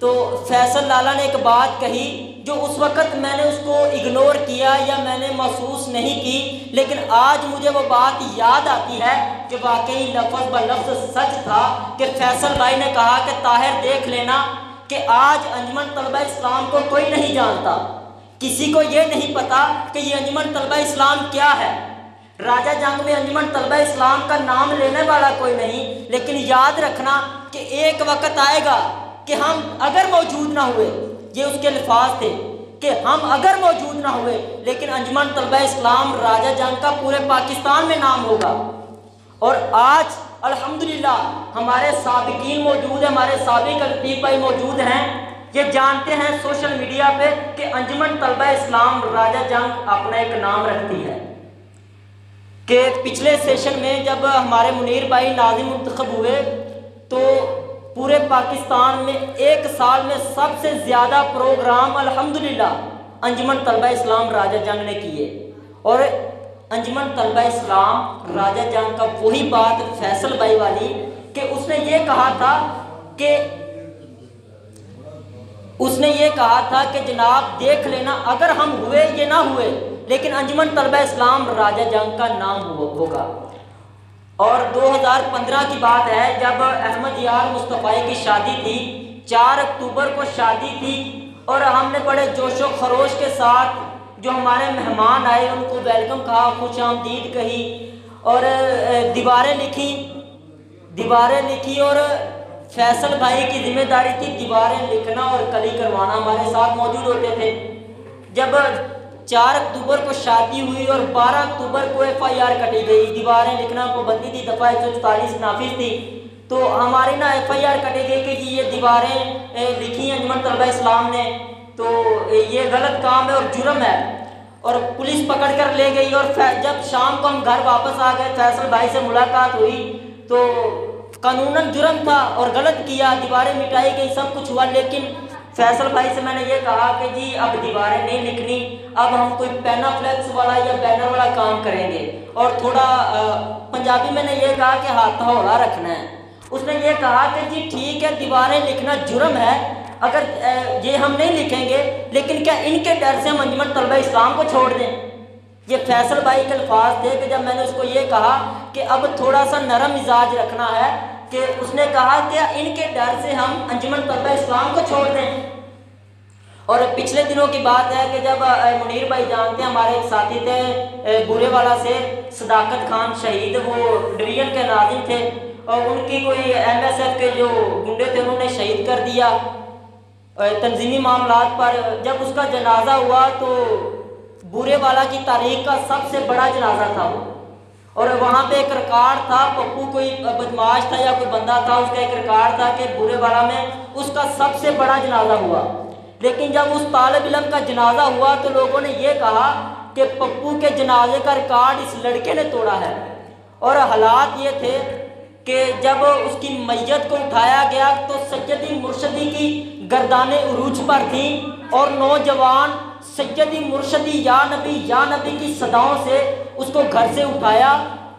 تو فیصل لالا نے ایک بات کہی جو اس وقت میں نے اس کو اگنور کیا یا میں نے محسوس نہیں کی، لیکن آج مجھے وہ بات یاد آتی ہے کہ واقعی لفظ بلفظ سچ تھا کہ فیصل بھائی نے کہا کہ طاہر دیکھ لینا کہ آج انجمن طلبہ اسلام کو کوئی نہیں جانتا، کسی کو یہ نہیں پتا کہ یہ انجمن طلبہ اسلام کیا ہے۔ راجہ جنگ میں انجمن طلبہ اسلام کا نام لینے والا کوئی نہیں، لیکن یاد رکھنا کہ ایک وقت آئے گا کہ ہم اگر موجود نہ ہوئے، یہ اس کے الفاظ تھے کہ ہم اگر موجود نہ ہوئے لیکن انجمن طلبہ اسلام راجہ جنگ کا پورے پاکستان میں نام ہوگا۔ اور آج الحمدللہ ہمارے سابقین موجود ہیں، ہمارے سابق لطیف بھائی موجود ہیں، یہ جانتے ہیں سوشل میڈیا پہ کہ انجمن طلبہ اسلام راجہ جنگ اپنا ایک نام رکھتی ہے۔ کہ پچھلے سیشن میں جب ہمارے منیر بھائی ناظم منتخب ہوئے تو پورے پاکستان میں ایک سال میں سب سے زیادہ پروگرام الحمدللہ انجمن طلبہ اسلام راجہ جنگ نے کیے، اور انجمن طلبہ اسلام راجہ جنگ کا وہی بات فیصل بھائی والی کہ اس نے یہ کہا تھا کہ جناب دیکھ لینا اگر ہم ہوئے یہ نہ ہوئے لیکن انجمن طلبہ اسلام راجہ جنگ کا نام ہوگا۔ اور 2015 کی بات ہے جب احمد یار مصطفی کی شادی تھی، 4 اکتوبر کو شادی تھی، اور ہم نے بڑے جوش و خروش کے ساتھ جو ہمارے مہمان آئے ان کو ویلکم کہا، خوش آمدید کہی، اور دیواریں لکھی اور فیصل بھائی کی ذمہ داری تھی دیواریں لکھنا اور کلی کروانا، ہمارے ساتھ موجود ہوتے تھے۔ جب 4 اکتوبر کو شادی ہوئی اور 12 اکتوبر کو FIR کٹی گئی، دیواریں لکھنا پابندی تھی، دفعہ 144 نافذ تھی، تو ہماری نا FIR کٹی گئی کہ جی یہ دیواریں لکھی انجمن طلبہ اسلام نے تو یہ غلط کام ہے اور جرم ہے، اور پولیس پکڑ کر لے گئی۔ اور جب شام کو ہم گھر واپس آ گئے، فیصل بھائی سے ملاقات ہوئی تو قانوناً جرم تھا اور غلط کیا، دیواریں مٹائی گئی، سب کچھ ہوا، لیکن فیصل بھائی سے میں نے یہ کہا کہ جی اب دیواریں نہیں لکھنی، اب ہم کوئی پینا فلیکس والا یا بینر والا کام کریں گے، اور تھوڑا پنجابی میں نے یہ کہا کہ ہاتھ ہولا رکھنا ہے۔ اس نے یہ کہا کہ جی ٹھیک ہے دیواریں لکھنا جرم ہے، اگر یہ ہم نہیں لکھیں گے لیکن کیا ان کے ڈر سے ہم انجمن طلبہ اسلام کو چھوڑ دیں؟ یہ فیصل بھائی کے الفاظ تھے کہ جب میں نے اس کو یہ کہا کہ اب تھوڑا سا نرم مزاج رکھنا ہے، کہ اس نے کہا کہ ان کے ڈر سے ہم انجمن طلبہ اسلام کو چھوڑ دیں۔ اور پچھلے دنوں کی بات ہے کہ جب منیر بھائی جانتے ہیں ہمارے ایک ساتھی تھے بورے والا سے صداقت خان شہید، وہ ڈویژن کے ناظم تھے، اور ان کی کوئی MSF کے جو گنڈے تھے انہوں نے شہید کر دیا تنظیمی معاملات پر۔ جب اس کا جنازہ ہوا تو بورے والا کی تاریخ کا سب سے بڑا جنازہ تھا وہ، اور وہاں پہ ایک ریکارڈ تھا، پپو کوئی بدماش تھا یا کوئی بندہ تھا، اس کا ایک ریکارڈ تھا کہ بورے والا میں اس کا سب سے بڑا جنازہ ہوا۔ لیکن جب اس طالب علم کا جنازہ ہوا تو لوگوں نے یہ کہا کہ پپو کے جنازے کا ریکارڈ اس لڑکے نے توڑا ہے، اور حالات یہ تھے کہ جب اس کی میت کو اٹھایا گیا تو سیدی مرشدی کی گردانیں عروج پر تھیں، اور نوجوان سیدی مرشدی یا نبی کی صداؤں سے اس کو گھر سے اٹھایا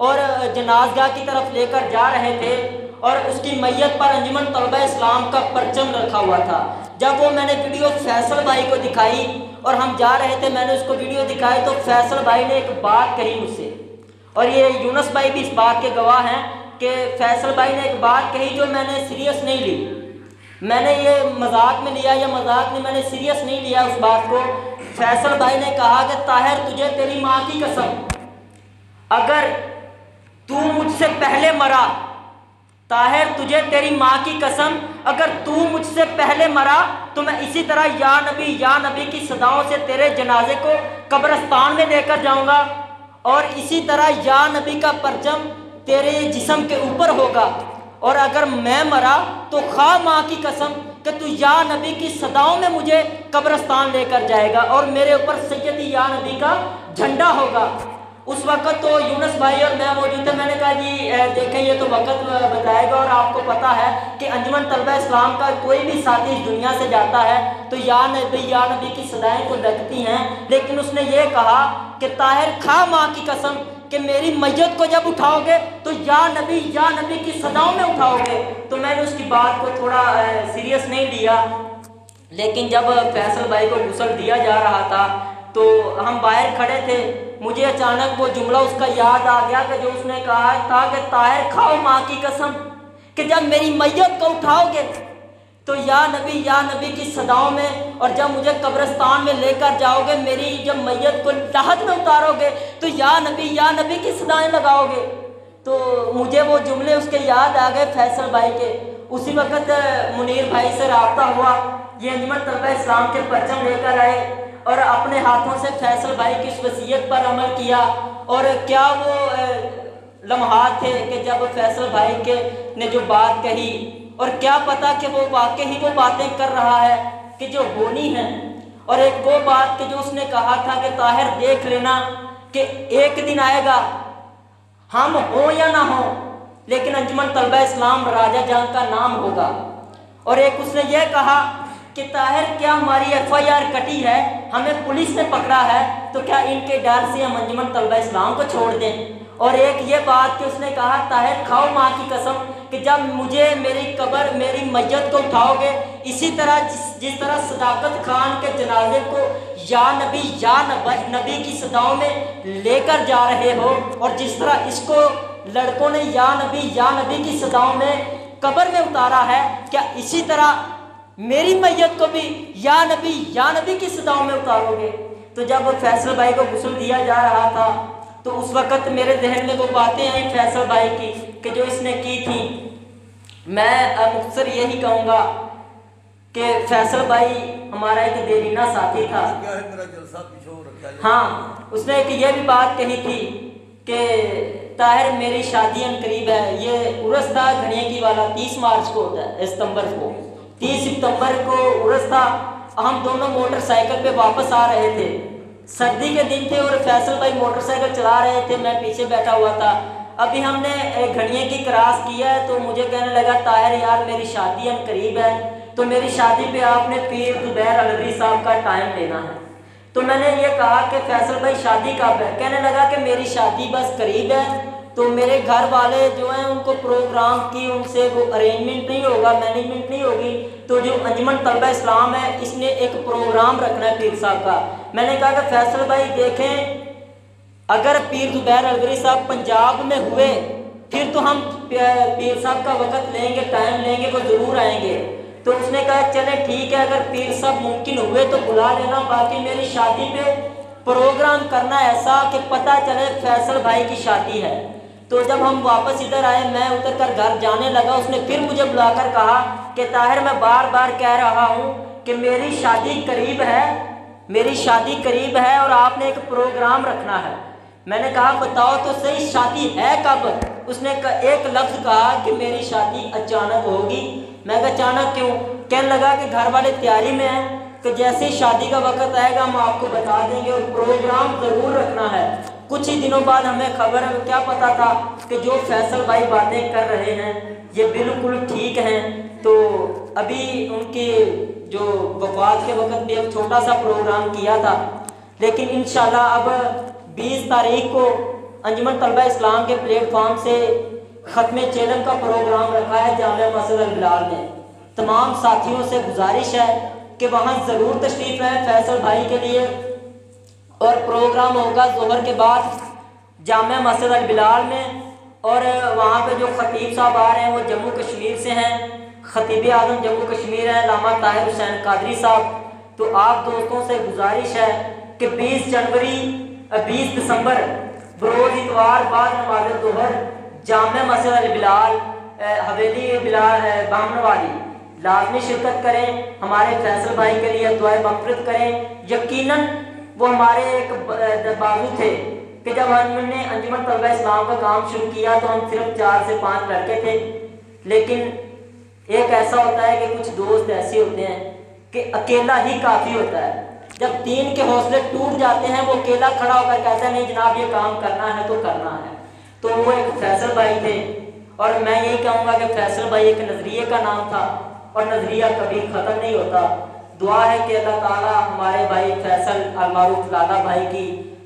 اور جنازگاہ کی طرف لے کر جا رہے تھے، اور اس کی میت پر انجمن طلبہ اسلام کا پرچم رکھا ہوا تھا۔ جب وہ میں نے ویڈیو فیصل بھائی کو دکھائی اور ہم جا رہے تھے، میں نے اس کو ویڈیو دکھائی تو فیصل بھائی نے ایک بات کہی مجھ سے، اور یہ یونس بھائی بھی اس بات کے گواہ ہیں کہ فیصل بھائی نے ایک بات کہی جو میں نے سیریس نہیں لی، میں نے یہ مذاق میں لیا یا مذاق میں نے سیریس نہیں لیا اس بات کو۔ فیصل بھائی نے کہا کہ طاہر تجھے تیری ماں کی قسم، اگر تو مجھ سے پہلے مرا، طاہر تجھے تیری ماں کی قسم اگر تو مجھ سے پہلے مرا تو میں اسی طرح یا نبی کی صداؤں سے تیرے جنازے کو قبرستان میں لے کر جاؤں گا، اور اسی طرح یا نبی کا پرچم تیرے جسم کے اوپر ہوگا، اور اگر میں مرا تو خواہ ماں کی قسم کہ تو یا نبی کی صداؤں میں مجھے قبرستان لے کر جائے گا اور میرے اوپر سیدی یا نبی کا جھنڈا ہوگا۔ اس وقت تو یونس بھائی اور میں موجود تھے، میں نے کہا جی دیکھیں یہ تو وقت بتائے گا، اور آپ کو پتہ ہے کہ انجمن طلبہ اسلام کا کوئی بھی ساتھی اس دنیا سے جاتا ہے تو یا نبی کی صدائیں تو لگتی ہیں، لیکن اس نے یہ کہا کہ طاہر کھا ماں کی قسم کہ میری میت کو جب اٹھاؤ گے تو یا نبی کی صداؤں میں اٹھاؤ گے۔ تو میں نے اس کی بات کو تھوڑا سیریس نہیں لیا، لیکن جب فیصل بھائی کو غسل دیا جا رہا تھا تو ہم باہر کھڑے تھے، مجھے اچانک وہ جملہ اس کا یاد آ گیا کہ جو اس نے کہا تھا کہ طاہر کھاؤ ماں کی قسم کہ جب میری میت کو اٹھاؤ گے تو یا نبی کی صداؤں میں، اور جب مجھے قبرستان میں لے کر جاؤ گے، میری جب میت کو لحد میں اتارو گے تو یا نبی کی صدائیں لگاؤ گے۔ تو مجھے وہ جملے اس کے یاد آ گئے فیصل بھائی کے۔ اسی وقت منیر بھائی سے رابطہ ہوا، یہ انجمن طلبہ اسلام کے پرچم لے کر آئے اور اپنے ہاتھوں سے فیصل بھائی کی اس وصیت پر عمل کیا۔ اور کیا وہ لمحات تھے کہ جب فیصل بھائی نے جو بات کہی، اور کیا پتا کہ وہ واقعی وہ باتیں کر رہا ہے کہ جو ہونی ہیں۔ اور ایک وہ بات کہ جو اس نے کہا تھا کہ طاہر دیکھ لینا کہ ایک دن آئے گا، ہم ہوں یا نہ ہوں لیکن انجمن طلبہ اسلام راجہ جان کا نام ہوگا۔ اور ایک اس نے یہ کہا کہ طاہر کیا ہماری FIR کٹی ہے، ہمیں پولیس نے پکڑا ہے، تو کیا ان کے ڈر سے ہم انجمن طلبہ اسلام کو چھوڑ دیں۔ اور ایک یہ بات کہ اس نے کہا طاہر کھاؤ ماں کی قسم کہ جب مجھے میری میت کو اٹھاؤ گے، اسی طرح جس طرح صداقت خان کے جنازے کو یا نبی کی صداؤں میں لے کر جا رہے ہو، اور جس طرح اس کو لڑکوں نے یا نبی کی صداؤں میں قبر میں اتارا ہے، کیا اسی طرح میری میت کو بھی یا نبی کی صداؤں میں اتارو گے۔ تو جب فیصل بھائی کو غسل دیا جا رہا تھا تو اس وقت میرے ذہن میں وہ باتیں آئیں فیصل بھائی کی کہ جو اس نے کی تھی۔ میں مختصر یہی کہوں گا کہ فیصل بھائی ہمارا ایک دیرینہ ساتھی تھا۔ ہاں، اس نے ایک یہ بھی بات کہی تھی کہ طاہر میری شادی ان قریب ہے، یہ عرس تھا گھنیے کی والا، 30 مارچ کو ہوتا ہے، 30 ستمبر کو عرس تھا۔ ہم دونوں موٹر سائیکل پہ واپس آ رہے تھے، سردی کے دن تھے اور فیصل بھائی موٹر سائیکل چلا رہے تھے، میں پیچھے بیٹھا ہوا تھا۔ ابھی ہم نے گھنیے کی کراس کیا ہے تو مجھے کہنے لگا طاہر یار میری شادی ان قریب ہے، تو میری شادی پہ آپ نے پیر زبیر الوی صاحب کا ٹائم لینا ہے۔ تو میں نے یہ کہا کہ فیصل بھائی شادی کب ہے؟ کہنے لگا کہ میری شادی بس قریب ہے، تو میرے گھر والے جو ہیں ان کو پروگرام کی ان سے وہ ارینجمنٹ نہیں ہوگا، مینجمنٹ نہیں ہوگی، تو جو انجمن طلبہ اسلام ہے اس نے ایک پروگرام رکھنا ہے پیر صاحب کا۔ میں نے کہا کہ فیصل بھائی دیکھیں اگر پیر زبیر الوی صاحب پنجاب میں ہوئے پھر تو ہم پیر صاحب کا وقت لیں گے، ٹائم لیں گے، وہ ضرور آئیں گے۔ تو اس نے کہا چلے ٹھیک ہے، اگر پیر صاحب ممکن ہوئے تو بلا لینا، باقی میری شادی پہ پروگرام کرنا ایسا کہ پتہ چلے فیصل بھائی کی شادی ہے۔ تو جب ہم واپس ادھر آئے، میں اتر کر گھر جانے لگا، اس نے پھر مجھے بلا کر کہا کہ طاہر میں بار بار کہہ رہا ہوں کہ میری شادی قریب ہے اور آپ نے ایک پروگرام رکھنا ہے۔ میں نے کہا بتاؤ تو صحیح شادی ہے کب؟ اس نے ایک لفظ کہا کہ میری شادی اچانک ہوگی۔ میں کہا اچانک کیوں؟ کہنے لگا کہ گھر والے تیاری میں ہیں کہ جیسے ہی شادی کا وقت آئے گا ہم آپ کو بتا دیں گے اور پروگرام ضرور رکھنا ہے۔ کچھ ہی دنوں بعد ہمیں خبر کیا پتا تھا کہ جو فیصل بھائی باتیں کر رہے ہیں یہ بالکل ٹھیک ہیں۔ تو ابھی ان کی جو وفات کے وقت بھی ایک چھوٹا سا پروگرام کیا تھا، لیکن انشاءاللہ اب 20 تاریخ کو انجمن طلبہ اسلام کے پلیٹ فارم سے ختم چیلم کا پروگرام رکھا ہے جامع مسجد البلال میں۔ تمام ساتھیوں سے گزارش ہے کہ وہاں ضرور تشریف لائیں فیصل بھائی کے لیے، اور پروگرام ہوگا ظہر کے بعد جامع مسجد البلال میں، اور وہاں پہ جو خطیب صاحب آ رہے ہیں وہ جموں کشمیر سے ہیں، خطیب اعظم جموں کشمیر ہیں علامہ طاہر حسین قادری صاحب۔ تو آپ دوستوں سے گزارش ہے کہ 20 دسمبر بروز اتوار بعد نماز ظہر جامع مسجد البلال حویلی بلال بامن والی لازمی شرکت کریں، ہمارے فیصل بھائی کے لیے دعائے مغفرت کریں۔ یقیناً وہ ہمارے ایک بازو تھے کہ جب ہم نے انجمن طلبہ اسلام کا کام شروع کیا تو ہم صرف 4 سے 5 لڑکے تھے، لیکن ایک ایسا ہوتا ہے کہ کچھ دوست ایسے ہوتے ہیں کہ اکیلا ہی کافی ہوتا ہے۔ جب 3 کے حوصلے ٹوٹ جاتے ہیں وہ اکیلا کھڑا ہو کر کہتا ہے نہیں جناب یہ کام کرنا ہے تو کرنا ہے۔ تو وہ ایک فیصل بھائی تھے، اور میں یہی کہوں گا کہ فیصل بھائی ایک نظریے کا نام تھا اور نظریہ کبھی ختم نہیں ہوتا۔ دعا ہے کہ اللہ تعالیٰ ہمارے بھائی فیصل المعروف لالا بھائی کی